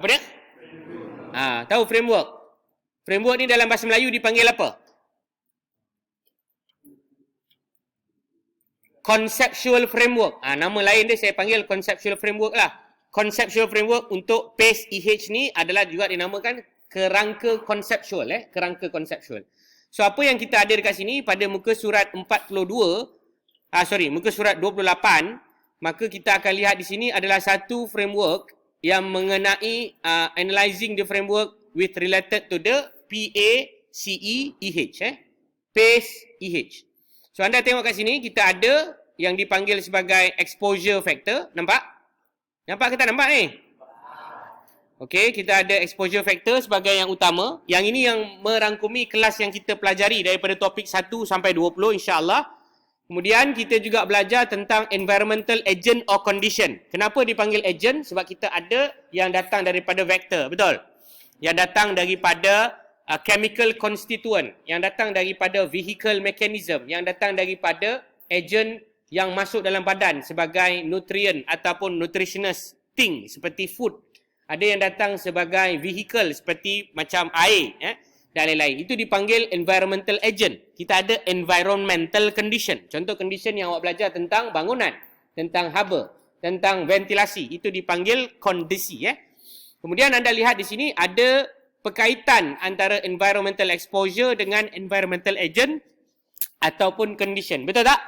Apa dia? Tahu framework? Framework ni dalam bahasa Melayu dipanggil apa? Conceptual framework. Nama lain dia saya panggil conceptual framework lah. Conceptual framework untuk PACE EH ni adalah juga dinamakan kerangka konseptual. Kerangka konseptual. So, apa yang kita ada dekat sini pada muka surat 42, muka surat 28, maka kita akan lihat di sini adalah satu framework yang mengenai analyzing the framework with related to the PACE-EH. PACE-EH. So, anda tengok kat sini, kita ada yang dipanggil sebagai exposure factor. Nampak? Nampak ke tak nampak ni? Okey, kita ada exposure factor sebagai yang utama. Yang ini yang merangkumi kelas yang kita pelajari daripada topik 1 sampai 20 insya-Allah. Kemudian kita juga belajar tentang environmental agent or condition. Kenapa dipanggil agent? Sebab kita ada yang datang daripada vektor, betul? Yang datang daripada chemical constituent, yang datang daripada vehicle mechanism, yang datang daripada agent yang masuk dalam badan sebagai nutrient ataupun nutritionist thing seperti food. Ada yang datang sebagai vehicle seperti macam air dan lain-lain. Itu dipanggil environmental agent. Kita ada environmental condition. Contoh condition yang awak belajar tentang bangunan, tentang haba, tentang ventilasi. Itu dipanggil kondisi. Kemudian anda lihat di sini ada perkaitan antara environmental exposure dengan environmental agent ataupun condition. Betul tak?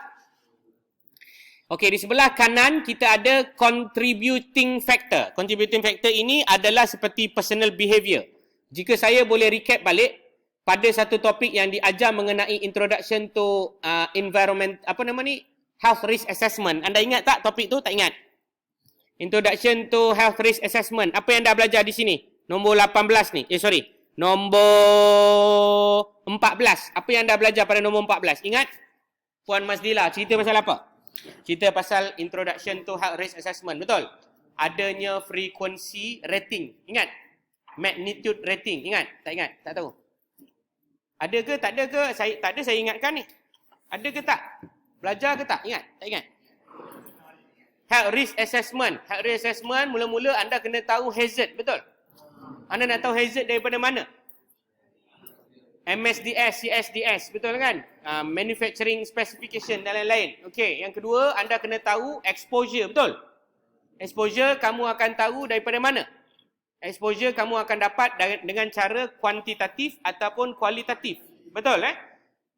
Okey, di sebelah kanan kita ada contributing factor. Contributing factor ini adalah seperti personal behavior. Jika saya boleh recap balik pada satu topik yang diajar mengenai introduction to environment, health risk assessment. Anda ingat tak topik tu? Tak ingat? Introduction to health risk assessment. Apa yang anda belajar di sini? Nombor 18 ni. Nombor 14. Apa yang anda belajar pada nombor 14? Ingat? Puan Masdila, cerita pasal apa? Cerita pasal introduction to health risk assessment. Betul? Adanya frequency rating. Ingat? Magnitude rating. Ingat? Tak ingat? Tak tahu? Ada ke? Tak ada ke? Tak ada, saya ingatkan ni. Ada ke tak? Belajar ke tak? Ingat? Tak ingat? Health risk assessment. Health risk assessment, mula-mula anda kena tahu hazard. Betul? Anda nak tahu hazard daripada mana? MSDS, CSDS, betul kan? Manufacturing specification dan lain-lain. Okey, yang kedua anda kena tahu exposure, betul? Exposure kamu akan tahu daripada mana? Exposure kamu akan dapat dengan cara kuantitatif ataupun kualitatif. Betul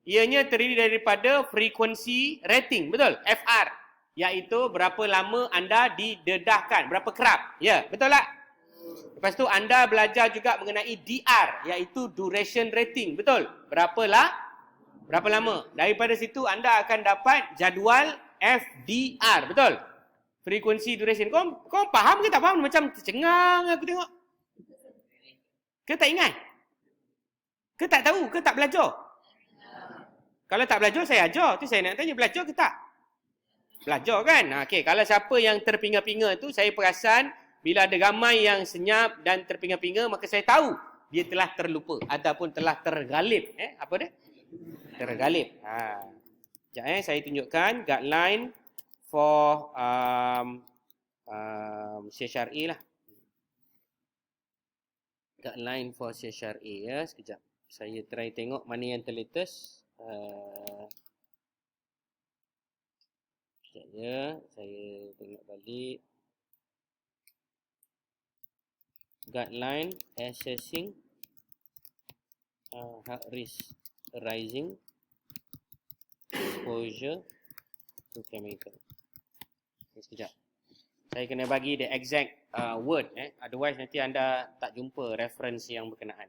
Ianya terdiri daripada frequency rating, betul? FR, iaitu berapa lama anda didedahkan, berapa kerap. Ya, betul tak? Lepas tu anda belajar juga mengenai DR, iaitu duration rating. Betul? Berapa lama? Daripada situ anda akan dapat jadual FDR. Betul? Frequency duration. Kau faham ke tak faham? Macam tercengang aku tengok. Ke tak ingat? Ke tak tahu? Ke tak belajar? Kalau tak belajar saya ajar. Tu saya nak tanya, belajar ke tak? Belajar kan? Okey, kalau siapa yang terpinga-pinga tu, saya perasan bila ada ramai yang senyap dan terpinga-pinga, maka saya tahu dia telah terlupa ataupun telah tergalip. Apa dia? Tergalip. Sekejap saya tunjukkan guideline for CSRA lah. Guideline for CSRA ya. Sekejap. Saya try tengok mana yang terlatest. Sekejap ya. Saya tengok balik. Guideline assessing health risk arising exposure to chemical. Sekejap. Saya kena bagi the exact word. Otherwise nanti anda tak jumpa reference yang berkenaan.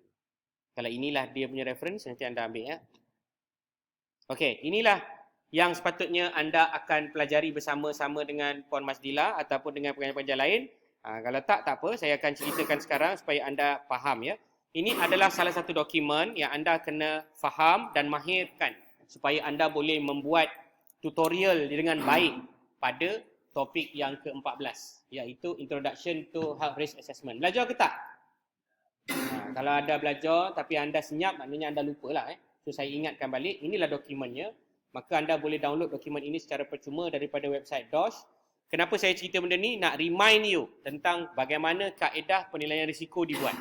Kalau inilah dia punya reference, nanti anda ambil Okey, inilah yang sepatutnya anda akan pelajari bersama-sama dengan Puan Masdila ataupun dengan pengajar-pengajar lain. Kalau tak apa, saya akan ceritakan sekarang supaya anda faham ya. Ini adalah salah satu dokumen yang anda kena faham dan mahirkan supaya anda boleh membuat tutorial dengan baik pada topik yang ke-14, iaitu Introduction to Health Risk Assessment. Belajar ke tak? Kalau anda belajar tapi anda senyap, maknanya anda lupa lah. So saya ingatkan balik, inilah dokumennya. Maka anda boleh download dokumen ini secara percuma daripada website DOSH. Kenapa saya cerita benda ni? Nak remind you tentang bagaimana kaedah penilaian risiko dibuat.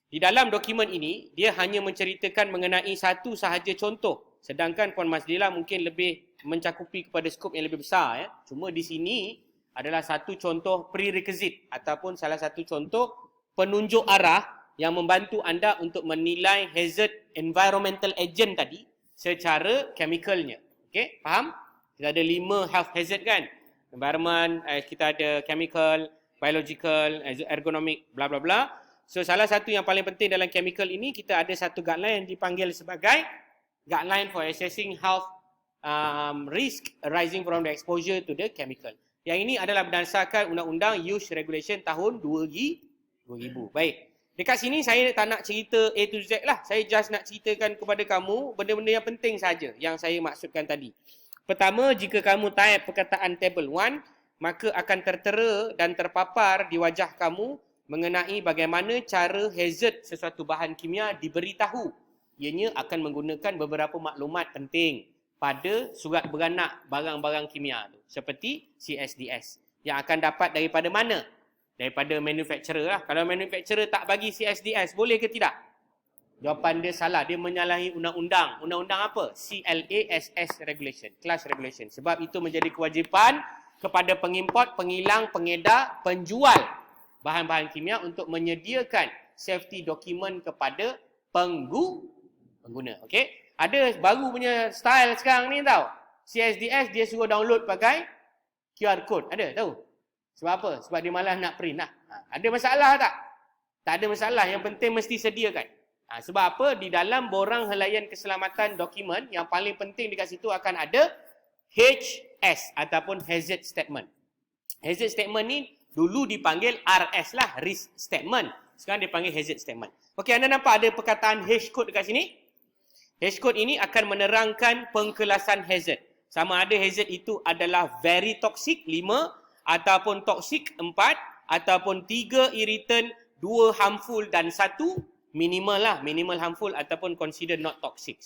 Di dalam dokumen ini, dia hanya menceritakan mengenai satu sahaja contoh. Sedangkan Puan Masdila mungkin lebih mencakupi kepada skop yang lebih besar. Ya. Cuma di sini adalah satu contoh prerequisite ataupun salah satu contoh penunjuk arah yang membantu anda untuk menilai hazard environmental agent tadi secara chemicalnya. Okey, faham? Kita ada 5 health hazard kan? Environment, kita ada chemical, biological, ergonomic, bla bla bla. So salah satu yang paling penting dalam chemical ini, kita ada satu guideline yang dipanggil sebagai guideline for assessing health risk arising from the exposure to the chemical. Yang ini adalah berdasarkan Undang-Undang Use Regulation tahun 2000. Baik. Dekat sini saya tak nak cerita A to Z lah. Saya just nak ceritakan kepada kamu benda-benda yang penting saja yang saya maksudkan tadi. Pertama, jika kamu type perkataan table 1, maka akan tertera dan terpapar di wajah kamu mengenai bagaimana cara hazard sesuatu bahan kimia diberitahu. Ianya akan menggunakan beberapa maklumat penting pada surat beranak barang-barang kimia tu, seperti CSDS yang akan dapat daripada mana? Daripada manufacturer lah. Kalau manufacturer tak bagi CSDS, boleh ke tidak? Jawapan dia salah. Dia menyalahi undang-undang. Undang-undang apa? CLASS Regulation. Class Regulation. Sebab itu menjadi kewajipan kepada pengimport, pengilang, pengedar, penjual bahan-bahan kimia untuk menyediakan safety document kepada pengguna. Okey? Ada baru punya style sekarang ni tau. CSDS dia suruh download pakai QR code. Ada tahu? Sebab apa? Sebab dia malas nak print lah. Ada masalah tak? Tak ada masalah. Yang penting mesti sediakan. Sebab apa? Di dalam borang helaian keselamatan dokumen, yang paling penting dekat situ akan ada HS ataupun Hazard Statement. Hazard Statement ni dulu dipanggil RS lah, Risk Statement. Sekarang dipanggil Hazard Statement. Okey, anda nampak ada perkataan H code dekat sini? H code ini akan menerangkan pengkelasan hazard. Sama ada hazard itu adalah very toxic 5, ataupun toxic 4, ataupun 3 irritant, 2 harmful dan 1 minimal lah, minimal harmful ataupun consider not toxic.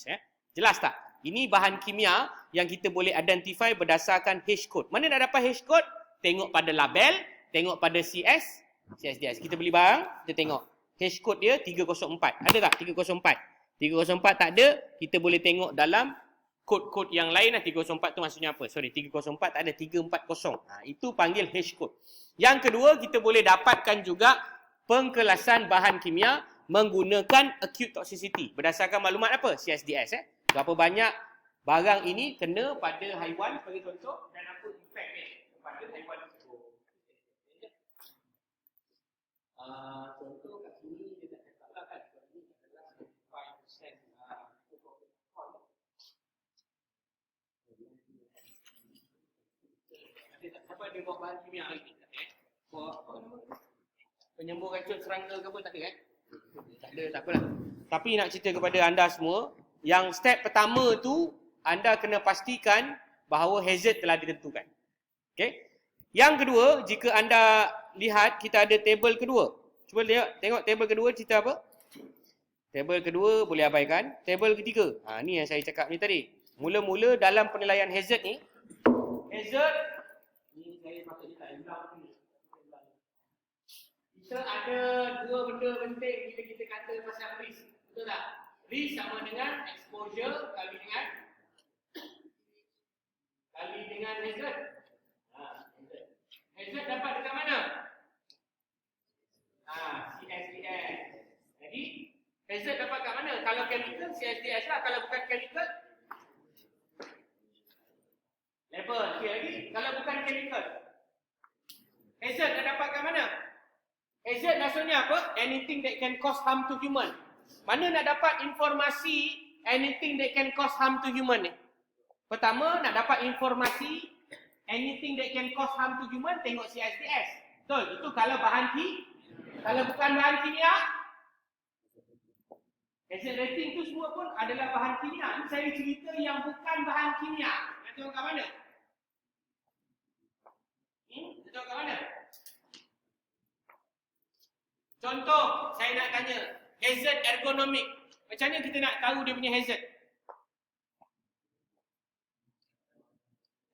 Jelas tak? Ini bahan kimia yang kita boleh identify berdasarkan H code. Mana nak dapat H code? Tengok pada label, tengok pada CSDS. Kita beli barang, kita tengok. H code dia 304. Ada tak 304? 304 tak ada, kita boleh tengok dalam kod-kod yang lain lah. 304 tu maksudnya apa? Sorry, 304 tak ada, 340. Itu panggil H code. Yang kedua, kita boleh dapatkan juga pengkelasan bahan kimia menggunakan acute toxicity. Berdasarkan maklumat apa? CSDS. Berapa banyak barang ini kena pada haiwan, sebagai contoh, dan apa efek pada haiwan tersebut. Contoh kat sini, dia tak cakap lah kan. Ini adalah 5% siapa dia buat bahan kimia hari ni? Buat apa nama? Penyembuh racun serangga ke apa, tak ada kan? Tak ada, tak apalah. Tapi nak cerita kepada anda semua, yang step pertama tu, anda kena pastikan bahawa hazard telah ditentukan. Okay? Yang kedua, jika anda lihat, kita ada table kedua. Cuba lihat, tengok table kedua cerita apa? Table kedua boleh abaikan. Table ketiga, ni yang saya cakap ni tadi. Mula-mula dalam penilaian hazard ni, hazard, ni saya patutnya tak ulang ni. Kita ada dua benda penting bila kita kata pasal risk. Betul tak? Risk sama dengan exposure kali dengan hazard. Hazard dapat dekat mana? CSDS. Jadi hazard dapat kat mana? Kalau chemical, CSDS lah. Kalau bukan chemical, label. Okey lagi. Kalau bukan chemical, hazard dah dapat kat mana? Hazard maksudnya apa? Anything that can cause harm to human. Mana nak dapat informasi anything that can cause harm to human ni? Pertama, nak dapat informasi anything that can cause harm to human, tengok CSDS. Betul? Itu kalau bahan kimia. Kalau bukan bahan kimia, hazard rating tu semua pun adalah bahan kimia. Ini saya cerita yang bukan bahan kimia. Nak tengok kat mana? Nak tengok kat mana? Contoh, saya nak tanya, hazard ergonomik. Macam mana kita nak tahu dia punya hazard?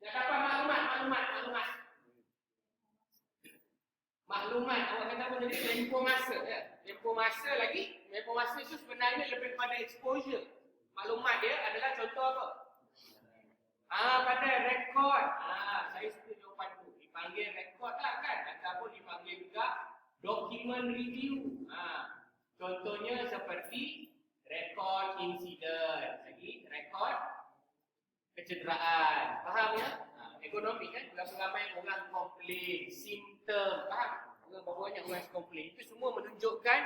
Nak dapat maklumat. maklumat. Awak kata apa tadi? Tempoh masa. Ya? Tempoh masa lagi. Tempoh masa itu sebenarnya lebih pada exposure. Maklumat dia adalah contoh apa? Pada rekod. Saya suka jawapan tu. Dipanggil rekod lah kan. Ataupun dipanggil juga document review. Contohnya seperti rekod insiden. Lagi rekod kecederaan. Faham ya? Ekonomi kan ramai orang komplain, simptom. Faham? Banyak orang komplain. Itu semua menunjukkan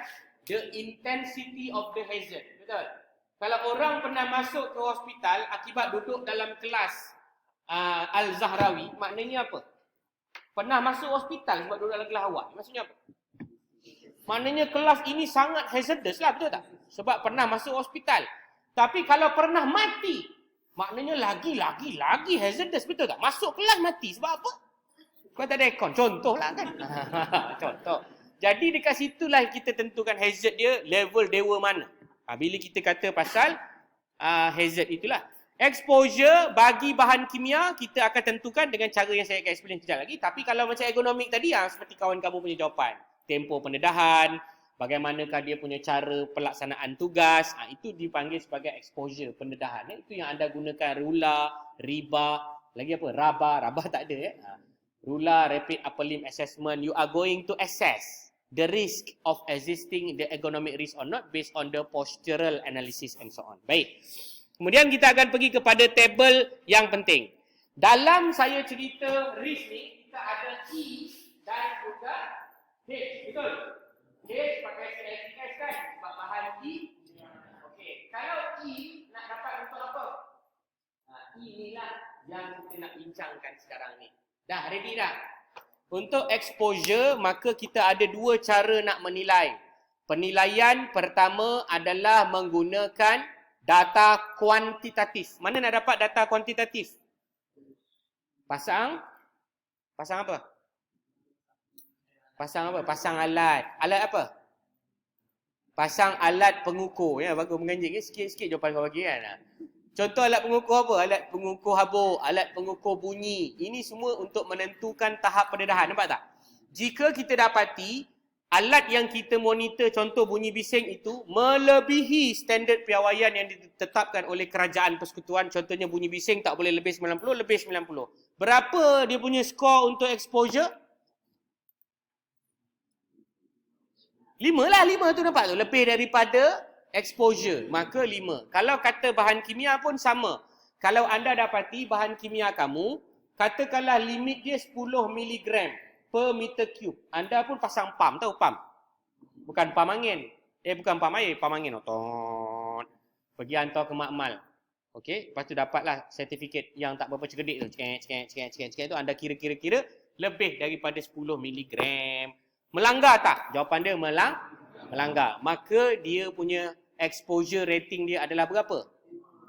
the intensity of the hazard. Betul? Kalau orang pernah masuk ke hospital akibat duduk dalam kelas Al-Zahrawi, maknanya apa? Pernah masuk hospital sebab duduk dalam kelas awal. Maksudnya apa? Maknanya kelas ini sangat hazardous lah, betul tak? Sebab pernah masuk hospital. Tapi kalau pernah mati, maknanya lagi hazardous, betul tak? Masuk kelas mati sebab apa? Kau tak ada aircon. Contoh lah kan? Contoh. Jadi dekat situlah kita tentukan hazard dia level dewa mana. Bila kita kata pasal hazard itulah. Exposure bagi bahan kimia kita akan tentukan dengan cara yang saya akan explain sekejap lagi. Tapi kalau macam ekonomik tadi, seperti kawan kamu punya jawapan. Tempoh pendedahan, bagaimanakah dia punya cara pelaksanaan tugas, itu dipanggil sebagai exposure pendedahan. Itu yang anda gunakan rula, riba, lagi apa? Raba tak ada ya. Rula, rapid upper limb assessment, you are going to assess the risk of existing the ergonomic risk or not based on the postural analysis and so on. Baik. Kemudian kita akan pergi kepada table yang penting. Dalam saya cerita risk ni, kita ada E dan juga H. Betul? H pakai CSS kan? Sebab bahan E. Okey. Kalau E nak dapat untuk apa? E inilah yang kita nak bincangkan sekarang ni. Dah ready dah? Untuk exposure, maka kita ada dua cara nak menilai. Penilaian pertama adalah menggunakan data kuantitatif. Mana nak dapat data kuantitatif? Pasang apa? Pasang apa? Pasang alat. Alat apa? Pasang alat pengukur. Ya, bagus menganjing. Sikit-sikit jawapan kau bagi kan. Contoh alat pengukur apa? Alat pengukur habuk, alat pengukur bunyi. Ini semua untuk menentukan tahap pendedahan. Nampak tak? Jika kita dapati alat yang kita monitor, contoh bunyi bising itu, melebihi standard piawaian yang ditetapkan oleh kerajaan persekutuan. Contohnya bunyi bising tak boleh lebih 90, lebih 90. Berapa dia punya skor untuk exposure? 5 lah, 5 tu nampak tu. Lebih daripada exposure, maka 5. Kalau kata bahan kimia pun sama. Kalau anda dapati bahan kimia kamu, katakanlah limit dia 10 mg per meter cube. Anda pun pasang pump, tahu pump? Bukan pump angin. Bukan pump air, pump angin. Otot. Pergi hantar ke makmal. Okey, lepas tu dapatlah sertifikat yang tak berapa cerdik tu. Cekek tu anda kira-kira lebih daripada 10 mg. Melanggar tak? Jawapan dia melanggar. Maka dia punya exposure rating dia adalah berapa?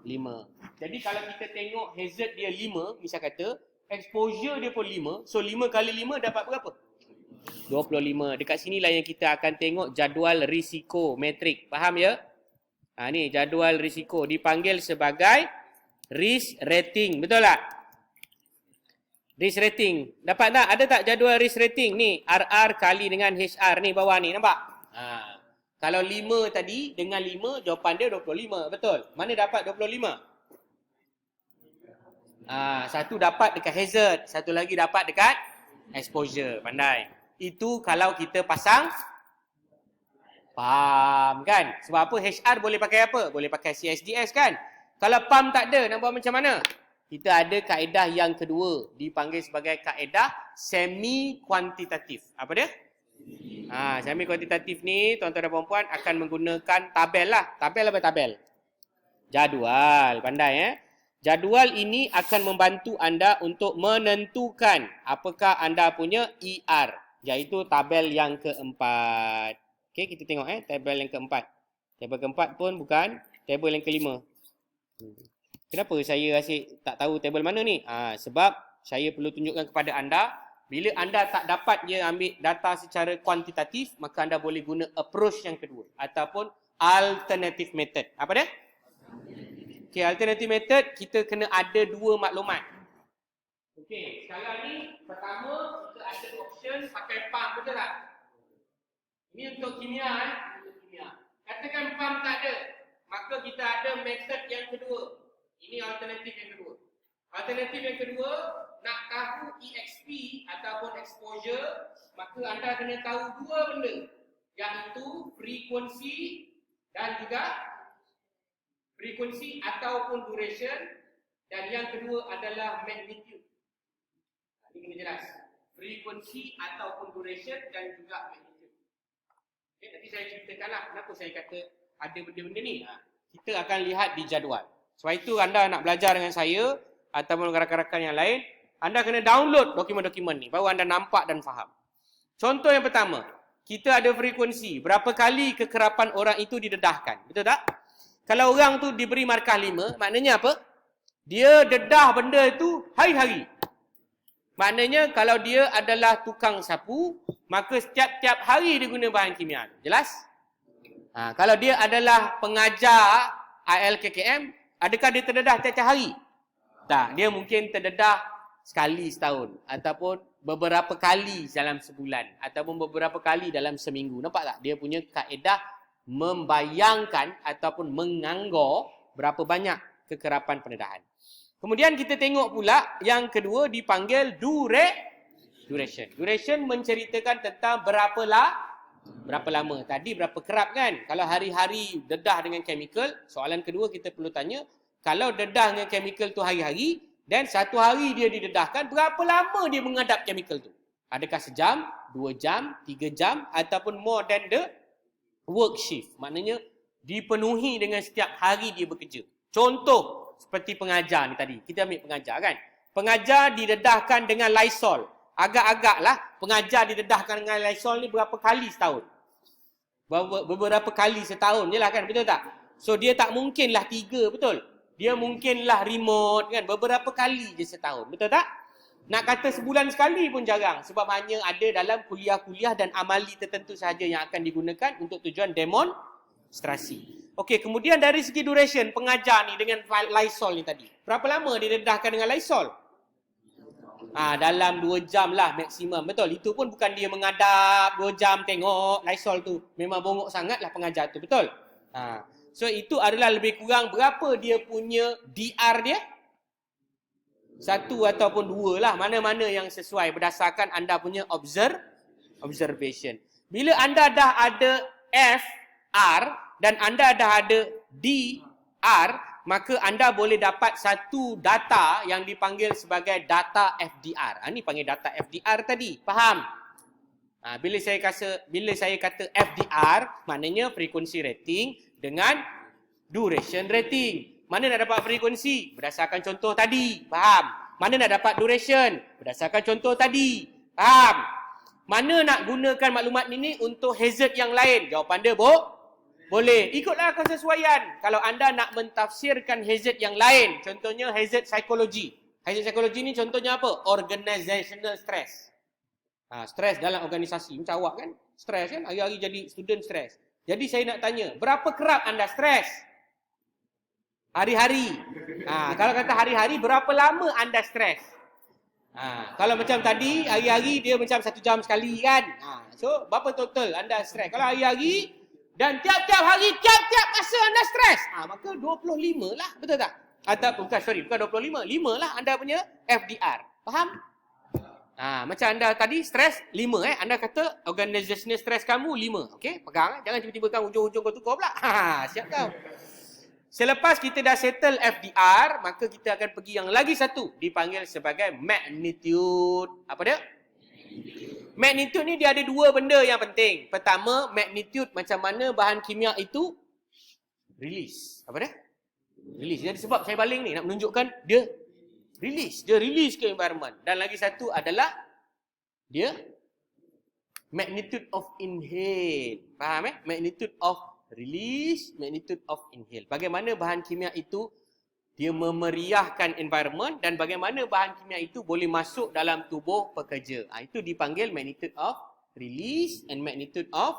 5. Jadi kalau kita tengok hazard dia 5, misal kata, exposure dia pun 5. So 5 kali 5 dapat berapa? 25. Dekat sinilah yang kita akan tengok jadual risiko metrik. Faham ya? Ni jadual risiko. Dipanggil sebagai risk rating. Betul tak? Risk rating. Dapat tak? Ada tak jadual risk rating? Ni RR kali dengan HR ni bawah ni. Nampak? Kalau 5 tadi dengan 5, jawapan dia 25. Betul? Mana dapat 25? Satu dapat dekat hazard. Satu lagi dapat dekat exposure. Pandai. Itu kalau kita pasang PAM kan? Sebab apa? HR boleh pakai apa? Boleh pakai CSDS kan? Kalau PAM tak ada, nak buat macam mana? Kita ada kaedah yang kedua. Dipanggil sebagai kaedah semi-kuantitatif. Apa dia? Semi-kuantitatif ni, tuan-tuan dan puan-puan akan menggunakan tabel lah. Tabel apa tabel? Jadual. Pandai Jadual ini akan membantu anda untuk menentukan apakah anda punya ER. Iaitu tabel yang keempat. Okey, kita tengok tabel yang keempat. Tabel keempat pun bukan tabel yang kelima. Kenapa saya asyik tak tahu tabel mana ni? Sebab saya perlu tunjukkan kepada anda, bila anda tak dapat dia ambil data secara kuantitatif, maka anda boleh guna approach yang kedua ataupun alternative method. Apa dia? Okey, alternative method kita kena ada dua maklumat. Okey, sekarang ni pertama kita ada option duration pakai pump, betul tak? Ini untuk kimia, untuk kimia. Katakan pump tak ada, maka kita ada metod yang kedua. Ini alternatif yang kedua. Alternatif yang kedua, nak tahu EXP ataupun exposure, maka anda kena tahu dua benda, iaitu frekuensi dan juga frekuensi ataupun duration, dan yang kedua adalah magnitude. Ini kena jelas. Frekuensi ataupun duration dan juga magnitude. Okay, nanti saya ceritakanlah kenapa saya kata ada benda-benda ni. Kita akan lihat di jadual. Sebab itu anda nak belajar dengan saya ataupun rakan-rakan yang lain, anda kena download dokumen-dokumen ni baru anda nampak dan faham. Contoh yang pertama, kita ada frekuensi. Berapa kali kekerapan orang itu didedahkan. Betul tak? Kalau orang tu diberi markah 5, maknanya apa? Dia dedah benda itu hari-hari. Maknanya kalau dia adalah tukang sapu, maka setiap-tiap hari dia guna bahan kimia. Jelas? Kalau dia adalah pengajar ILKKM, adakah dia terdedah tiap-tiap hari? Tak, dia mungkin terdedah sekali setahun ataupun beberapa kali dalam sebulan ataupun beberapa kali dalam seminggu. Nampak tak? Dia punya kaedah membayangkan ataupun menganggur berapa banyak kekerapan pendedahan. Kemudian kita tengok pula yang kedua dipanggil duration. Duration menceritakan tentang berapa lama. Tadi berapa kerap kan? Kalau hari-hari dedah dengan chemical, soalan kedua kita perlu tanya, kalau dedah dengan chemical tu hari-hari dan satu hari dia didedahkan, berapa lama dia menghadap chemical tu? Adakah sejam, 2 jam, 3 jam ataupun more than the work shift? Maknanya dipenuhi dengan setiap hari dia bekerja. Contoh seperti pengajar ni tadi. Kita ambil pengajar kan. Pengajar didedahkan dengan Lysol. Agak-agaklah pengajar didedahkan dengan Lysol ni berapa kali setahun? Beberapa kali setahun je lah kan. Betul tak? So dia tak mungkinlah 3, betul? Dia mungkinlah remote kan. Beberapa kali je setahun. Betul tak? Nak kata sebulan sekali pun jarang. Sebab hanya ada dalam kuliah-kuliah dan amali tertentu sahaja yang akan digunakan untuk tujuan demonstrasi. Okey, kemudian dari segi duration, pengajar ni dengan Lysol ni tadi. Berapa lama dia dedahkan dengan Lysol? Dalam 2 jam lah maksimum. Betul, itu pun bukan dia mengadap 2 jam tengok Lysol tu. Memang bongok sangat lah pengajar tu, betul? So itu adalah lebih kurang berapa dia punya DR dia? 1 ataupun 2 lah. Mana-mana yang sesuai berdasarkan anda punya observation. Bila anda dah ada FR dan anda dah ada DR, maka anda boleh dapat satu data yang dipanggil sebagai data FDR. Ini panggil data FDR tadi. Faham? Bila saya kata FDR, maknanya frekuensi rating dengan duration rating. Mana nak dapat frekuensi? Berdasarkan contoh tadi. Faham? Mana nak dapat duration? Berdasarkan contoh tadi. Faham? Mana nak gunakan maklumat ini untuk hazard yang lain? Jawapan dia, boleh. Ikutlah kesesuaian. Kalau anda nak mentafsirkan hazard yang lain, contohnya hazard psikologi. Hazard psikologi ni contohnya apa? Organizational stress. Stres dalam organisasi. Macam awak kan? Stres kan? Hari-hari jadi student stres. Jadi saya nak tanya, berapa kerap anda stres? Hari-hari. Kalau kata hari-hari, berapa lama anda stres? Kalau macam tadi, hari-hari dia macam 1 jam sekali kan? So, berapa total anda stres? Kalau hari-hari, dan tiap-tiap hari, tiap-tiap masa anda stres, maka 25 lah, betul tak? Atau bukan 25, 5 lah anda punya FDR. Faham? Macam anda tadi stres 5 anda kata organizational stress kamu 5. Okey, pegang jangan tiba-tiba kan ujung-ujung kau tukar pula. Siap kau. Selepas kita dah settle FDR, maka kita akan pergi yang lagi satu dipanggil sebagai magnitude. Apa dia? Magnitude ni dia ada 2 benda yang penting. Pertama, magnitude macam mana bahan kimia itu release. Apa dia? Release. Jadi sebab saya baling ni nak menunjukkan dia release. Dia release ke environment. Dan lagi satu adalah dia magnitude of inhale. Faham Magnitude of release, magnitude of inhale. Bagaimana bahan kimia itu dia memeriahkan environment dan bagaimana bahan kimia itu boleh masuk dalam tubuh pekerja. Itu dipanggil magnitude of release and magnitude of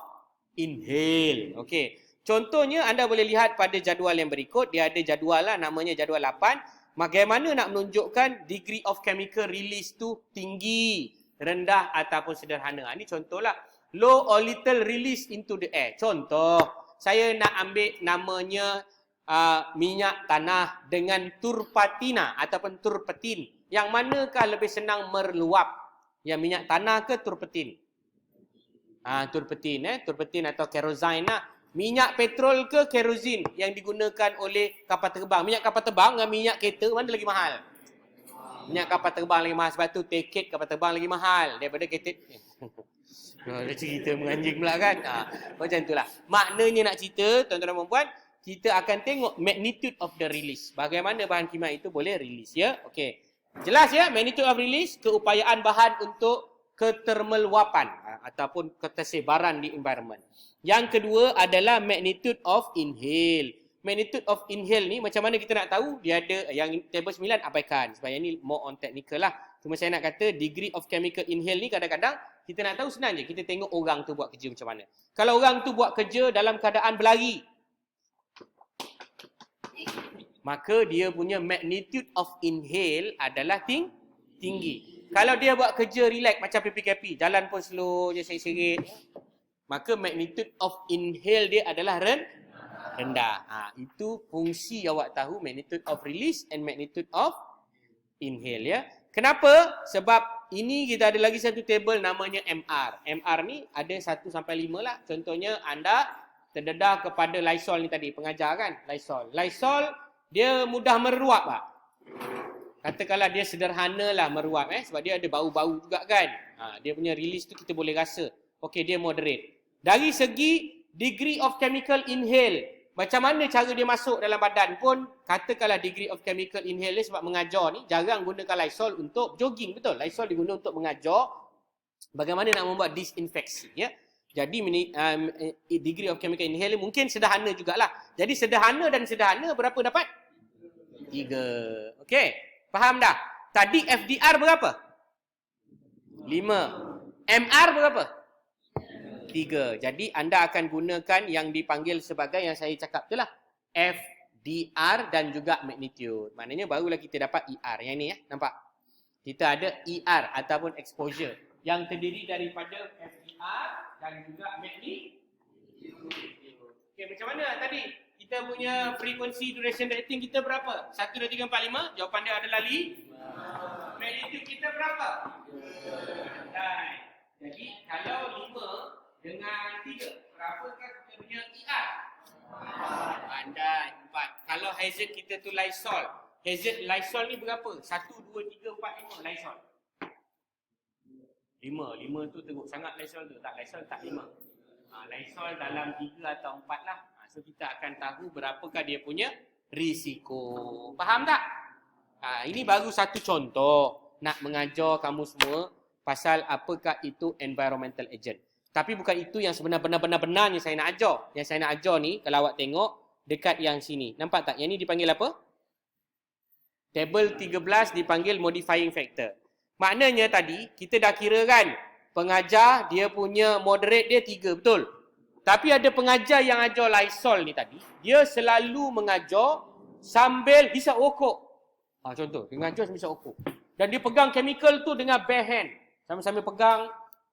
inhale. Okey. Contohnya anda boleh lihat pada jadual yang berikut. Dia ada jadual lah, namanya jadual 8. Bagaimana nak menunjukkan degree of chemical release tu tinggi. rendah ataupun sederhana. Ini contohlah. Low or little release into the air. Contoh, saya nak ambil namanya minyak tanah dengan turpatina ataupun turpetin. Yang manakah lebih senang meluap? Yang minyak tanah ke turpetin? Turpetin, turpetin atau kerosene lah. Minyak petrol ke kerosin yang digunakan oleh kapal terbang? Minyak kapal terbang dengan minyak kereta mana lagi mahal? Minyak kapal terbang lagi mahal. Sebab tu tiket kapal terbang lagi mahal daripada kereta. Ada cerita menganjing pula kan. Macam itulah. Maknanya nak cerita, tuan-tuan dan puan, kita akan tengok magnitude of the release. Bagaimana bahan kimia itu boleh release, ya. Okey. Jelas ya, magnitude of release, keupayaan bahan untuk ketermeluapan ataupun ketersebaran di environment. Yang kedua adalah magnitude of inhale. Magnitude of inhale ni macam mana kita nak tahu? Dia ada yang table 9 abaikan. Sebab yang ni more on technical lah. Cuma saya nak kata degree of chemical inhale ni kadang-kadang kita nak tahu senang je. Kita tengok orang tu buat kerja macam mana. Kalau orang tu buat kerja dalam keadaan berlari, maka dia punya magnitude of inhale adalah tinggi. Kalau dia buat kerja relax macam PPKP, jalan pun slow je serit-serit, maka magnitude of inhale dia adalah rendah. Itu fungsi awak tahu magnitude of release and magnitude of inhale, ya. Kenapa? Sebab ini kita ada lagi satu table namanya MR. MR ni ada 1 sampai 5 lah. Contohnya anda terdedah kepada Lysol ni tadi, pengajar kan? Lysol. Lysol dia mudah meruap tak? Katakanlah dia sederhana lah meruap, sebab dia ada bau-bau juga kan? Dia punya release tu kita boleh rasa. Okey, dia moderate. Dari segi degree of chemical inhale, macam mana cara dia masuk dalam badan pun, katakanlah degree of chemical inhale sebab mengajar ni jarang gunakan Lysol untuk jogging, betul? Lysol diguna untuk mengajar bagaimana nak membuat disinfeksi, ya. Jadi degree of chemical inhale mungkin sederhana jugalah. Jadi sederhana dan sederhana berapa dapat? 3. Okey, faham dah? Tadi FDR berapa? 5. MR berapa? 3. Jadi anda akan gunakan yang dipanggil sebagai yang saya cakap tu lah, FDR dan juga magnitude. Maknanya barulah kita dapat ER. Yang ni ya, nampak? Kita ada ER ataupun exposure yang terdiri daripada FDR dan juga magnitude. Okey, macam mana tadi? Kita punya frequency duration rating kita berapa? 1, 2, 3, 4, 5. Jawapan dia adalah 5. Magnitude kita berapa? Jadi kalau 5 dengan 3, berapakah kita punya ER? Pandai, 4. Kalau hazard kita tu Lysol. Hazard Lysol ni berapa? 1, 2, 3, 4, 5 Lysol. 5 tu teruk sangat Lysol tu. Tak, Lysol tak 5. Lysol dalam 3 atau 4 lah. So kita akan tahu berapakah dia punya risiko. Faham tak? Ini baru satu contoh nak mengajar kamu semua pasal apakah itu environmental agent. Tapi bukan itu yang sebenar-benarnya saya nak ajar. Yang saya nak ajar ni, kalau awak tengok dekat yang sini. Nampak tak? Yang ni dipanggil apa? Table 13 dipanggil modifying factor. Maknanya tadi, kita dah kira kan, pengajar dia punya moderate dia 3, betul? Tapi ada pengajar yang ajar Lysol ni tadi, dia selalu mengajar sambil hisap rokok. Contoh, dia mengajar sambil hisap rokok. Dan dia pegang chemical tu dengan bare hand. Sambil-sambil pegang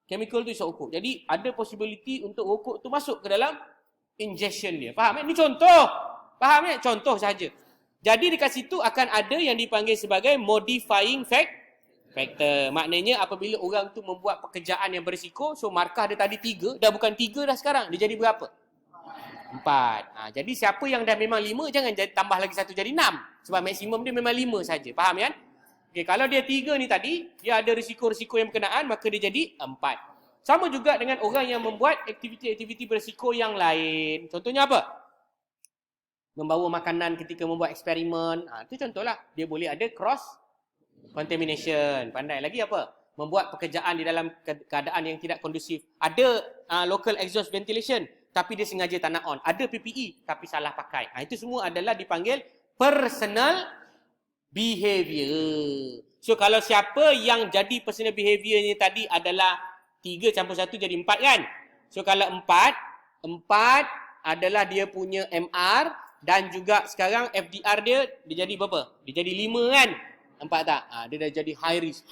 chemical tu hisap rokok. Jadi ada possibility untuk rokok tu masuk ke dalam ingestion dia. Faham? Ini contoh. Faham ya? Contoh saja. Jadi dekat situ akan ada yang dipanggil sebagai modifying factor. Maknanya apabila orang tu membuat pekerjaan yang berisiko, so markah dia tadi 3, dah bukan 3 dah sekarang. Dia jadi berapa? 4. Jadi siapa yang dah memang 5, jangan tambah lagi 1 jadi 6. Sebab maksimum dia memang 5 saja. Faham kan? Okay, kalau dia 3 ni tadi, dia ada risiko-risiko yang berkenaan, maka dia jadi 4. Sama juga dengan orang yang membuat aktiviti-aktiviti berisiko yang lain. Contohnya apa? Membawa makanan ketika membuat eksperimen. Itu contohlah. Dia boleh ada cross contamination. Pandai lagi apa? Membuat pekerjaan di dalam keadaan yang tidak kondusif. Ada local exhaust ventilation, tapi dia sengaja tak nak on. Ada PPE, tapi salah pakai. Itu semua adalah dipanggil personal behavior. So kalau siapa yang jadi personal behavior ni tadi adalah 3 campur 1 jadi 4 kan? So kalau 4 adalah dia punya MR dan juga sekarang FDR dia jadi berapa? Dia jadi 5 kan? Nampak tak? Dia dah jadi high risk.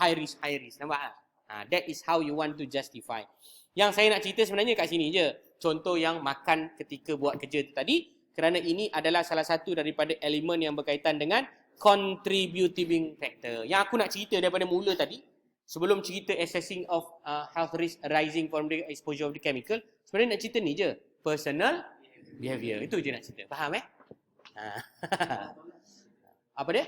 Nampak tak? That is how you want to justify. Yang saya nak cerita sebenarnya kat sini je. Contoh yang makan ketika buat kerja tu tadi. Kerana ini adalah salah satu daripada elemen yang berkaitan dengan contributing factor. Yang aku nak cerita daripada mula tadi, sebelum cerita assessing of health risk arising from the exposure of the chemical, sebenarnya nak cerita ni je. Personal behavior. Itu je nak cerita. Faham Apa dia?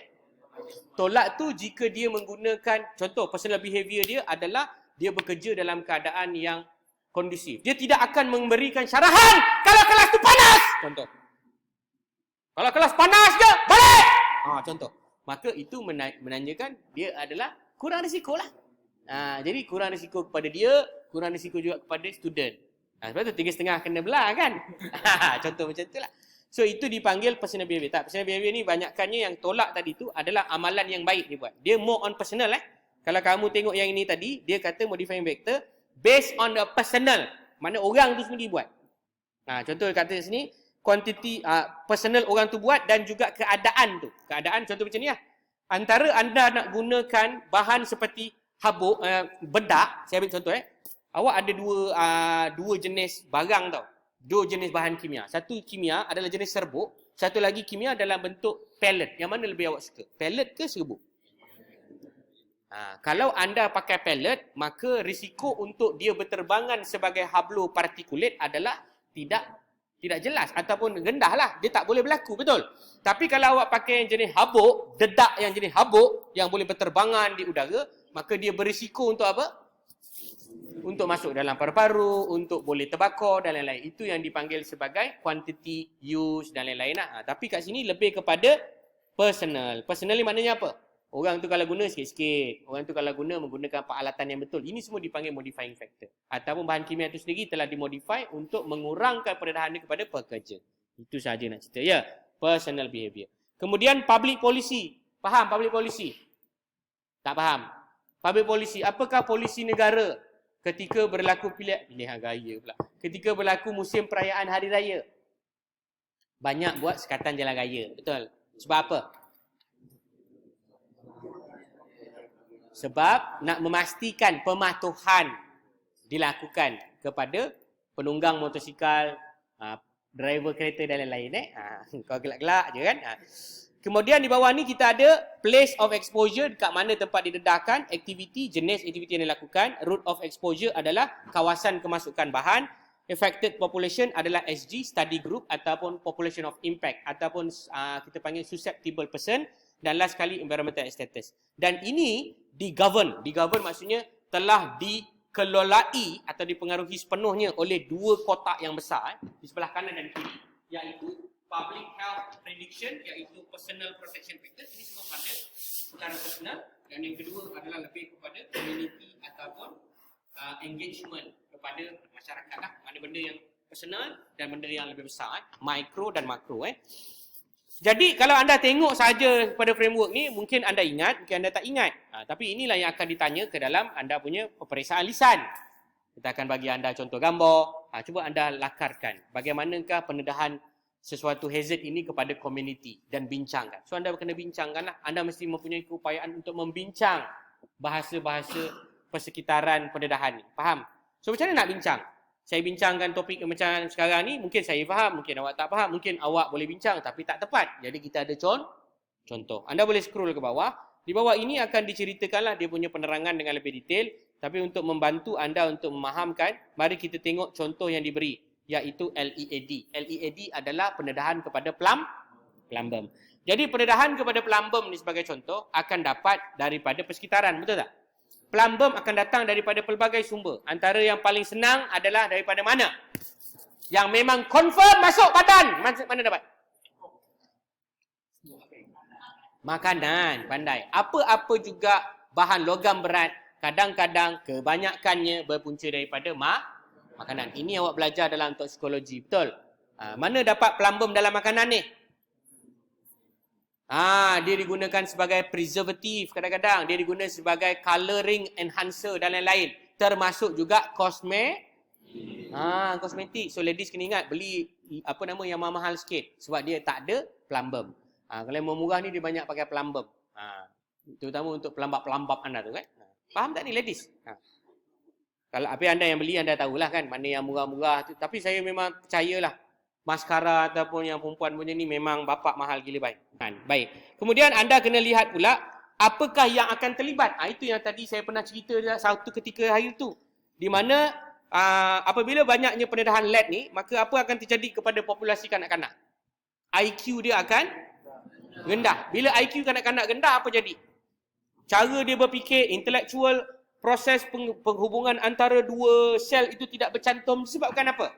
Tolak tu jika dia menggunakan, contoh personal behavior dia adalah dia bekerja dalam keadaan yang kondusif. Dia tidak akan memberikan syarahan kalau kelas tu panas. Contoh. Kalau kelas panas je, balik! Contoh. Maka itu menandakan dia adalah kurang risiko lah. Jadi kurang risiko kepada dia, kurang risiko juga kepada student. Sebab tu 3.5 kena belah kan? Contoh macam tu lah. So itu dipanggil personal behavior. Tak, personal behavior ni banyakkannya yang tolak tadi tu adalah amalan yang baik dia buat. Dia more on personal Kalau kamu tengok yang ini tadi, dia kata modifying factor based on the personal. Mana orang tu sendiri buat. Contoh kata sini, quantity personal orang tu buat dan juga keadaan tu. Keadaan contoh macam ni lah. Antara anda nak gunakan bahan seperti habuk, bedak, saya ambil contoh awak ada dua jenis barang tau. Dua jenis bahan kimia. Satu kimia adalah jenis serbuk, satu lagi kimia dalam bentuk pellet. Yang mana lebih awak suka? Pellet ke serbuk? Kalau anda pakai pellet, maka risiko untuk dia berterbangan sebagai hablu partikulat adalah tidak jelas ataupun rendah lah. Dia tak boleh berlaku, betul? Tapi kalau awak pakai yang jenis habuk, dedak yang jenis habuk, yang boleh berterbangan di udara, maka dia berisiko untuk apa? Untuk masuk dalam paru-paru, untuk boleh terbakar dan lain-lain. Itu yang dipanggil sebagai quantity use dan lain-lain lah. Tapi kat sini lebih kepada personal. Personal ni maknanya apa? Orang tu kalau guna sikit-sikit. Orang tu kalau guna menggunakan peralatan yang betul. Ini semua dipanggil modifying factor. Ataupun bahan kimia itu sendiri telah dimodify untuk mengurangkan pendedahan dia kepada pekerja. Itu sahaja nak cerita. Ya, personal behavior. Kemudian public policy. Faham public policy? Tak faham? Public policy. Apakah polisi negara ketika berlaku pilihan raya pula. Ketika berlaku musim perayaan hari raya? Banyak buat sekatan jalan raya. Betul? Sebab apa? Sebab nak memastikan pematuhan dilakukan kepada penunggang motosikal, driver kereta dan lain-lain. Kau gelak-gelak je kan? Kemudian di bawah ni kita ada place of exposure, dekat mana tempat didedahkan, aktiviti, jenis aktiviti yang dilakukan, route of exposure adalah kawasan kemasukan bahan, affected population adalah SG, study group ataupun population of impact ataupun kita panggil susceptible person, dan last sekali environmental status. Dan ini digovern maksudnya telah dikelolai atau dipengaruhi sepenuhnya oleh dua kotak yang besar di sebelah kanan dan kiri, iaitu public health prediction, iaitu personal protection factor. Ini semua pada secara personal. Dan yang kedua adalah lebih kepada community ataupun engagement kepada masyarakat lah. Mana benda yang personal dan benda yang lebih besar, mikro dan makro. Jadi kalau anda tengok saja pada framework ni, mungkin anda ingat, mungkin anda tak ingat. Tapi inilah yang akan ditanya ke dalam anda punya peperiksaan lisan. Kita akan bagi anda contoh gambar. Cuba anda lakarkan bagaimanakah pendedahan sesuatu hazard ini kepada komuniti dan bincangkan. So anda kena bincangkanlah. Anda mesti mempunyai keupayaan untuk membincang bahasa-bahasa persekitaran pendedahan ni. Faham? So macam mana nak bincang? Saya bincangkan topik macam sekarang ni, mungkin saya faham, mungkin awak tak faham, mungkin awak boleh bincang tapi tak tepat. Jadi kita ada contoh. Anda boleh scroll ke bawah. Di bawah ini akan diceritakanlah dia punya penerangan dengan lebih detail. Tapi untuk membantu anda untuk memahamkan, mari kita tengok contoh yang diberi, iaitu LEAD. LEAD adalah pendedahan kepada plumbum. Jadi pendedahan kepada plumbum ni sebagai contoh akan dapat daripada persekitaran, betul tak? Plumbum akan datang daripada pelbagai sumber. Antara yang paling senang adalah daripada mana? Yang memang confirm masuk badan. Mana dapat? Makanan, pandai. Apa-apa juga bahan logam berat, kadang-kadang kebanyakannya berpunca daripada makanan. Ini awak belajar dalam toksikologi, betul? Mana dapat plumbum dalam makanan ni? Dia digunakan sebagai preservative kadang-kadang. Dia digunakan sebagai colouring enhancer dan lain-lain. Termasuk juga kosmetik. So ladies kena ingat, beli yang mahal sikit. Sebab dia tak ada plumbum. Kalau yang murah ni dia banyak pakai plumbum. Terutama untuk pelambap-pelambap anda tu kan. Faham tak ni ladies? Kalau apa anda yang beli, anda tahulah kan mana yang murah-murah tu. Tapi saya memang percayalah maskara ataupun yang perempuan punya ni memang bapak mahal gila baik. Kan? Baik. Kemudian anda kena lihat pula apakah yang akan terlibat. Itu yang tadi saya pernah cerita satu ketika hari tu. Di mana apabila banyaknya pendedahan LED ni, maka apa akan terjadi kepada populasi kanak-kanak? IQ dia akan rendah. Bila IQ kanak-kanak rendah, apa jadi? Cara dia berfikir, intellectual, proses penghubungan antara dua sel itu tidak bercantum. Disebabkan apa?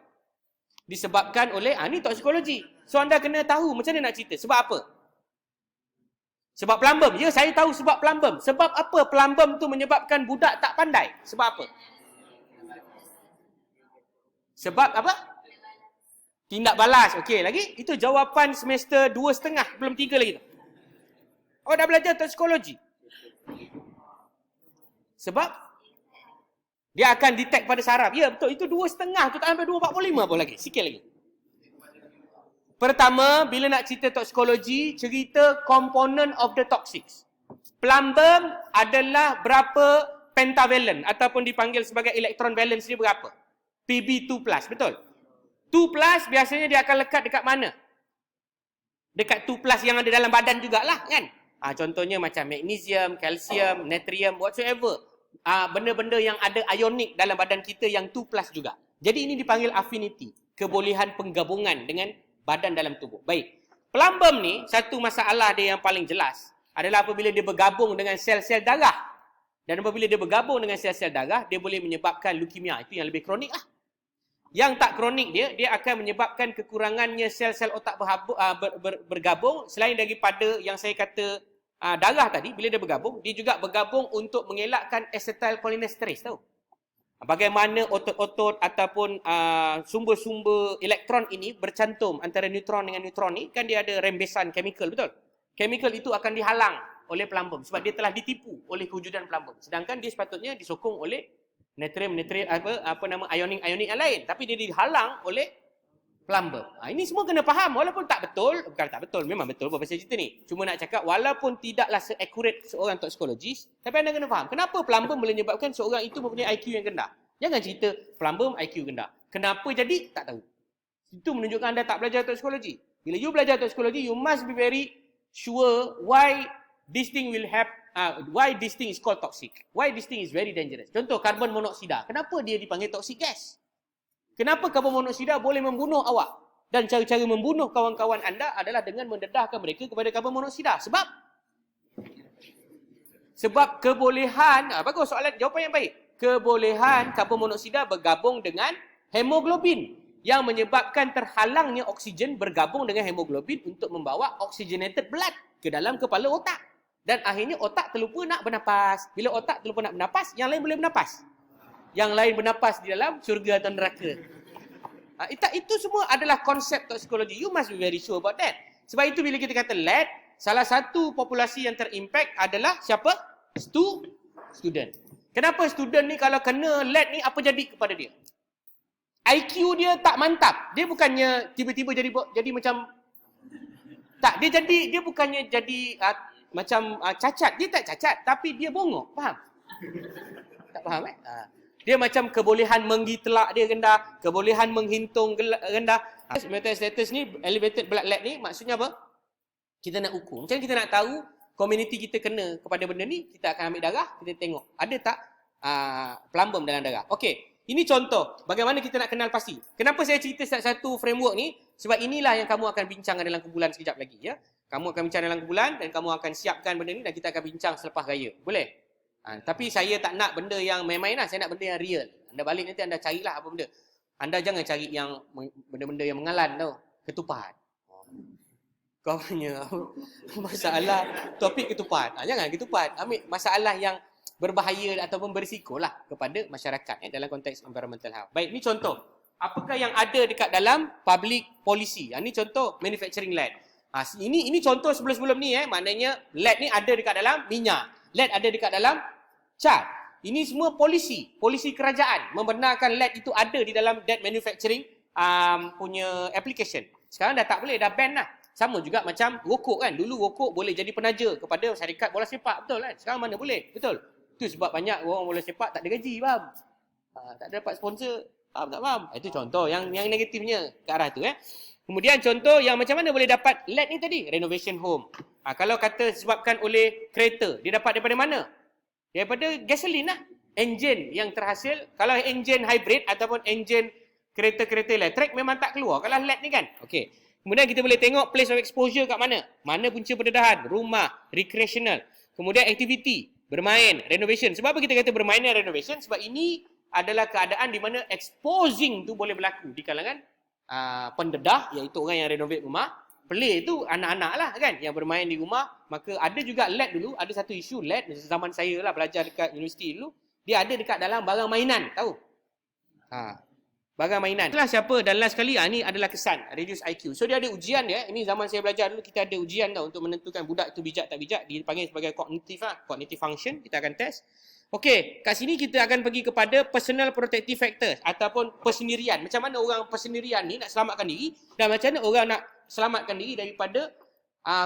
Disebabkan oleh, ni toksikologi. So anda kena tahu macam mana nak cerita. Sebab apa? Sebab plumbum. Ya, saya tahu sebab plumbum. Sebab apa plumbum tu menyebabkan budak tak pandai? Sebab apa? Sebab apa? Tindak balas. Okey, lagi? Itu jawapan semester 2.5, belum 3 lagi tu. Oh, dah belajar toksikologi. Sebab dia akan detect pada saraf. Ya, betul. Itu 2.5 tu tak sampai 2.45 pun lagi. Sikit lagi. Pertama, bila nak cerita toksikologi, cerita component of the toxics. Plumbum adalah berapa pentavalent ataupun dipanggil sebagai electron valence dia berapa? Pb2+, betul? 2+ biasanya dia akan lekat dekat mana? Dekat 2+ yang ada dalam badan jugalah kan? Contohnya macam magnesium, kalsium, natrium, whatsoever. Benda-benda yang ada ionik dalam badan kita yang 2+ juga. Jadi ini dipanggil affinity. Kebolehan penggabungan dengan badan dalam tubuh. Baik. Plumbum ni, satu masalah dia yang paling jelas adalah apabila dia bergabung dengan sel-sel darah. Dan apabila dia bergabung dengan sel-sel darah, dia boleh menyebabkan leukemia. Itu yang lebih kronik lah. Yang tak kronik dia akan menyebabkan kekurangannya sel-sel otak bergabung. Selain daripada yang saya kata darah tadi, bila dia bergabung, dia juga bergabung untuk mengelakkan acetylcholinesterase, tahu? Bagaimana otot-otot ataupun sumber-sumber elektron ini bercantum antara neutron dengan neutron ni, kan dia ada rembesan chemical, betul? Chemical itu akan dihalang oleh plumbum sebab dia telah ditipu oleh kewujudan plumbum. Sedangkan dia sepatutnya disokong oleh natrium ionik yang lain, tapi dia dihalang oleh plumbum. Ini semua kena faham walaupun tak betul, bukan tak betul, memang betul apa pasal cerita ni. Cuma nak cakap walaupun tidaklah se-accurate seorang toksikologis, tapi anda kena faham kenapa plumbum boleh menyebabkan seorang itu mempunyai IQ yang rendah. Jangan cerita plumbum IQ rendah. Kenapa jadi? Tak tahu. Itu menunjukkan anda tak belajar toksikologi. Bila you belajar toksikologi, you must be very sure why this thing will have why this thing is called toxic. Why this thing is very dangerous. Contoh karbon monoksida. Kenapa dia dipanggil toxic gas? Kenapa karbon monoksida boleh membunuh awak? Dan cara-cara membunuh kawan-kawan anda adalah dengan mendedahkan mereka kepada karbon monoksida. Sebab kebolehan, bagus soalan, jawapan yang baik. Kebolehan karbon monoksida bergabung dengan hemoglobin yang menyebabkan terhalangnya oksigen bergabung dengan hemoglobin untuk membawa oxygenated blood ke dalam kepala otak. Dan akhirnya otak terlupa nak bernapas. Bila otak terlupa nak bernapas, yang lain boleh bernapas. Yang lain bernapas di dalam syurga atau neraka. Itu semua adalah konsep toksikologi. You must be very sure about that. Sebab itu bila kita kata lead, salah satu populasi yang terimpact adalah siapa? Student. Kenapa student ni kalau kena lead ni, apa jadi kepada dia? IQ dia tak mantap. Dia bukannya tiba-tiba jadi macam... Tak, dia bukannya jadi macam cacat. Dia tak cacat, tapi dia bongok. Faham? Tak faham Dia macam kebolehan menggitelak dia rendah, kebolehan menghintung rendah. Metastasis ni, elevated blood lead ni maksudnya apa? Kita nak ukur. Macam kita nak tahu komuniti kita kena kepada benda ni, kita akan ambil darah, kita tengok ada tak plumbum dalam darah. Okey, ini contoh bagaimana kita nak kenal pasti. Kenapa saya cerita satu framework ni? Sebab inilah yang kamu akan bincang dalam kumpulan sekejap lagi ya. Kamu akan bincang dalam kumpulan dan kamu akan siapkan benda ni dan kita akan bincang selepas raya. Boleh? Tapi saya tak nak benda yang main-main lah. Saya nak benda yang real. Anda balik nanti anda carilah apa benda. Anda jangan cari yang benda-benda yang mengalan tau. Ketupat. Kau punya masalah topik ketupat. Jangan ketupat. Ambil masalah yang berbahaya ataupun berisiko lah kepada masyarakat dalam konteks environmental health. Baik, ni contoh. Apakah yang ada dekat dalam public policy? Ini contoh manufacturing lead. Ini contoh sebelum-sebelum ni. Maknanya lead ni ada dekat dalam minyak. Lead ada dekat dalam cat. Ini semua polisi kerajaan membenarkan lead itu ada di dalam that manufacturing punya application. Sekarang dah tak boleh, dah ban lah. Sama juga macam rokok kan. Dulu rokok boleh jadi penaja kepada syarikat bola sepak, betul kan? Sekarang mana boleh? Betul. Itu sebab banyak orang bola sepak tak ada gaji, faham? Tak ada dapat sponsor, faham tak faham? Itu contoh yang negatifnya ke arah tu. Kemudian contoh yang macam mana boleh dapat LED ni tadi, renovation home. Kalau kata disebabkan oleh kereta, dia dapat daripada mana? Daripada gasolin lah. Enjin yang terhasil, kalau enjin hybrid ataupun enjin kereta-kereta elektrik memang tak keluar kalau LED ni kan. Okey. Kemudian kita boleh tengok place of exposure kat mana. Mana punca pendedahan, rumah, recreational. Kemudian aktiviti, bermain, renovation. Sebab apa kita kata bermain dan renovation? Sebab ini adalah keadaan di mana exposing tu boleh berlaku di kalangan pendedah, iaitu orang yang renovate rumah. Play tu anak-anak lah kan yang bermain di rumah. Maka ada juga LED dulu, ada satu isu LED zaman saya lah belajar dekat universiti dulu. Dia ada dekat dalam barang mainan, tahu? Barang mainan. Itulah siapa dan last sekali, ni adalah kesan, reduce IQ. So dia ada ujian dia, ini zaman saya belajar dulu kita ada ujian tau untuk menentukan budak itu bijak tak bijak, dipanggil sebagai kognitif cognitive function, kita akan test. Okey, kat sini kita akan pergi kepada personal protective factors ataupun persendirian. Macam mana orang persendirian ni nak selamatkan diri dan macam mana orang nak selamatkan diri daripada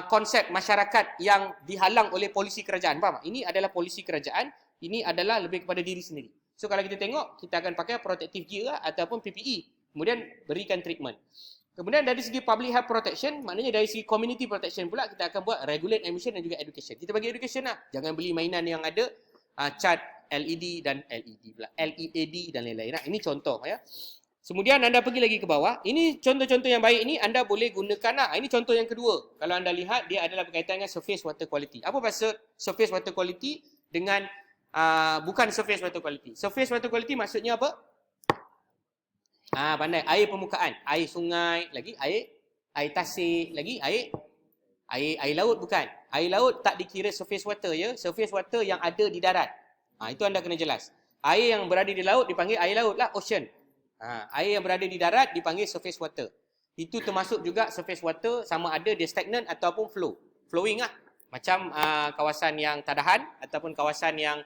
konsep masyarakat yang dihalang oleh polisi kerajaan. Faham tak? Ini adalah polisi kerajaan, ini adalah lebih kepada diri sendiri. So kalau kita tengok, kita akan pakai protective gear ataupun PPE. Kemudian berikan treatment. Kemudian dari segi public health protection, maknanya dari segi community protection pula, kita akan buat regulate emission dan juga education. Kita bagi education lah. Jangan beli mainan yang ada cat LED dan LED dan lain-lain. Ini contoh ya. Kemudian anda pergi lagi ke bawah. Ini contoh-contoh yang baik ini anda boleh gunakan. Ini contoh yang kedua. Kalau anda lihat, dia adalah berkaitan dengan surface water quality. Apa maksud surface water quality dengan bukan surface water quality. Surface water quality maksudnya apa? Pandai. Air permukaan, air sungai, lagi air tasik, lagi air laut bukan. Air laut tak dikira surface water ya. Surface water yang ada di darat. Itu anda kena jelas. Air yang berada di laut dipanggil air laut lah, ocean. Air yang berada di darat dipanggil surface water. Itu termasuk juga surface water sama ada dia stagnant ataupun flowing lah. Macam kawasan yang tadahan ataupun kawasan yang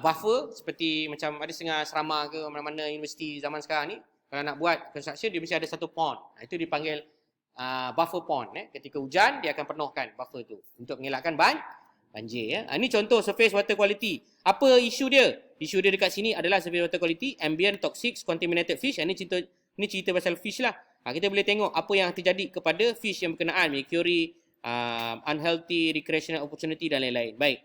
buffer, seperti macam ada setengah asrama ke mana-mana universiti zaman sekarang ni, kalau nak buat construction dia mesti ada satu pond. Itu dipanggil buffer pond. Ketika hujan dia akan penuhkan buffer tu untuk mengelakkan banjir ya. Ini contoh surface water quality. Apa isu dia? Isu dia dekat sini adalah surface water quality, ambient toxic, contaminated fish. Ini cerita pasal fish lah. Kita boleh tengok apa yang terjadi kepada fish yang berkenaan, mercury, unhealthy recreational opportunity dan lain-lain. Baik.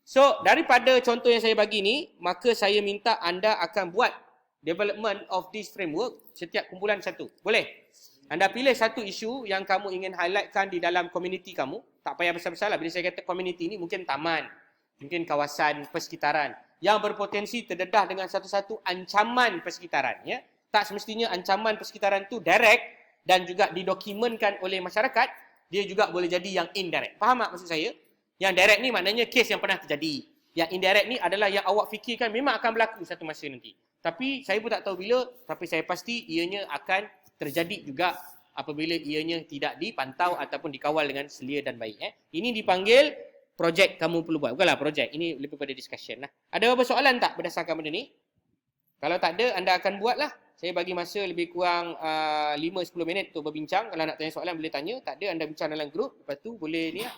So, daripada contoh yang saya bagi ni, maka saya minta anda akan buat development of this framework setiap kumpulan satu. Boleh? Anda pilih satu isu yang kamu ingin highlightkan di dalam komuniti kamu. Tak payah besar-besar lah. Bila saya kata komuniti ni, mungkin taman, mungkin kawasan persekitaran yang berpotensi terdedah dengan satu-satu ancaman persekitaran. Ya? Tak semestinya ancaman persekitaran tu direct dan juga didokumentkan oleh masyarakat. Dia juga boleh jadi yang indirect. Faham tak maksud saya? Yang direct ni maknanya kes yang pernah terjadi. Yang indirect ni adalah yang awak fikirkan memang akan berlaku satu masa nanti. Tapi saya pun tak tahu bila, tapi saya pasti ianya akan terjadi juga apabila ianya tidak dipantau ataupun dikawal dengan selia dan baik. Ini dipanggil projek kamu perlu buat. Bukanlah projek, ini lebih pada discussion lah. Ada apa soalan tak berdasarkan benda ni? Kalau tak ada, anda akan buat lah. Saya bagi masa lebih kurang 5-10 minit untuk berbincang. Kalau nak tanya soalan boleh tanya. Tak ada, anda bincang dalam grup. Lepas tu boleh ni lah.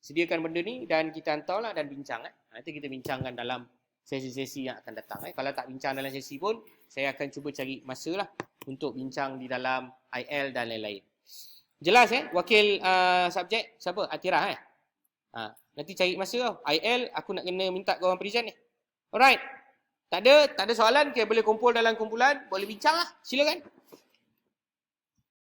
Sediakan benda ni dan kita hantarlah dan bincang. Nanti kita bincangkan dalam sesi-sesi yang akan datang. Kalau tak bincang dalam sesi pun, saya akan cuba cari masa lah untuk bincang di dalam IL dan lain-lain. Jelas wakil subjek siapa? Atira nanti cari masa tau. IL aku nak kena minta korang present ni. Alright. Tak ada soalan, kita boleh kumpul dalam kumpulan, boleh bincang lah. Silakan.